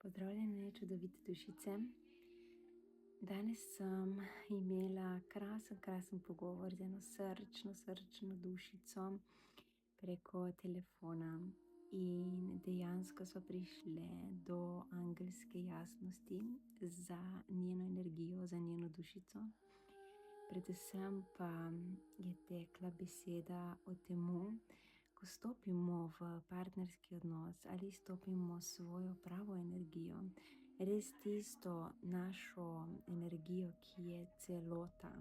Pozdravljene, čudovite dušice. Danes sem imela krasen pogovor z eno srčno dušico preko telefona. In dejansko so prišle do angelske jasnosti za njeno energijo, za njeno dušico. Predvsem pa je tekla beseda o temu, ko stopimo v partnerski odnos ali stopimo svojo pravo energijo, res tisto našo energijo, ki je celota.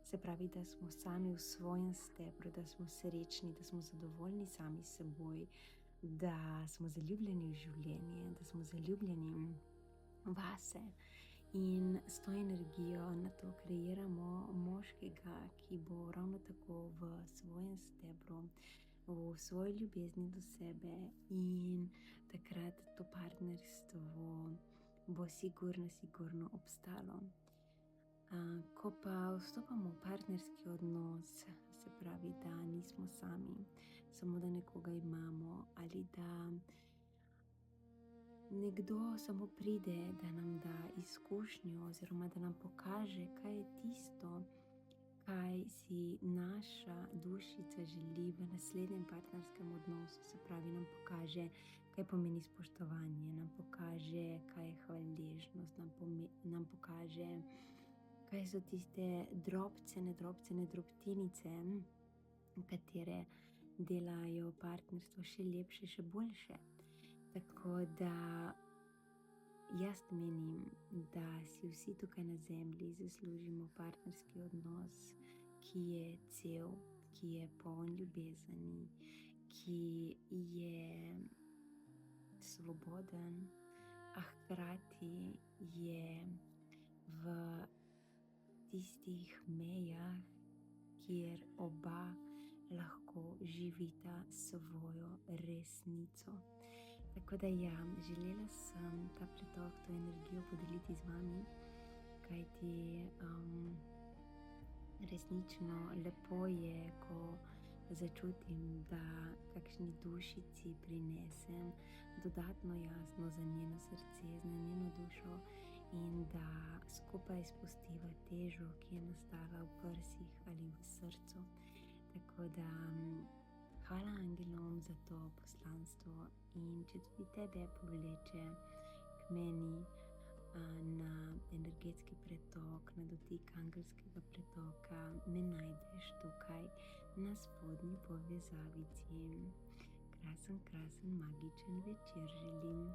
Se pravi, da smo sami v svojem stebru, da smo srečni, da smo zadovoljni sami s seboj, da smo zaljubljeni v življenje, da smo zaljubljeni vase. In s to energijo na to kreiramo moškega, ki bo ravno tako v svojem stebru, v svoji ljubezni do sebe, in takrat to partnerstvo bo sigurno obstalo. Ko pa vstopamo v partnerski odnos, se pravi, da nismo sami, samo da nekoga imamo, ali da nekdo samo pride, da nam da izkušnjo oziroma da nam pokaže, kaj je tisto, kaj si naša dušica želi v naslednjem partnerskem odnosu. Se pravi, nam pokaže, kaj pomeni spoštovanje, nam pokaže, kaj je hvaležnost, nam pokaže, kaj so tiste drobcene drobtinice, katere delajo partnerstvo še lepše, še boljše. Tako da jaz menim, da si vsi tukaj na zemlji zaslužimo partnerski odnos, ki je cel, ki je poln ljubezni, ki je svoboden, a hkrati je v tistih mejah, kjer oba lahko živita svojo resnico. Tako da želela sem ta pretok, to energijo podeliti z vami, kajti resnično lepo je, ko začutim, da kakšni dušici prinesem dodatno jasno za njeno srce, za njeno dušo, in da skupaj spustiva težo, ki je nastala v prsih ali v srcu. Tako da hvala angelom za to poslanstvo, in če tudi tebe povleče k meni na energetski pretok, na dotik angelskega pretoka, me najdeš tukaj na spodnji povezavici. Krasen magičen večer želim.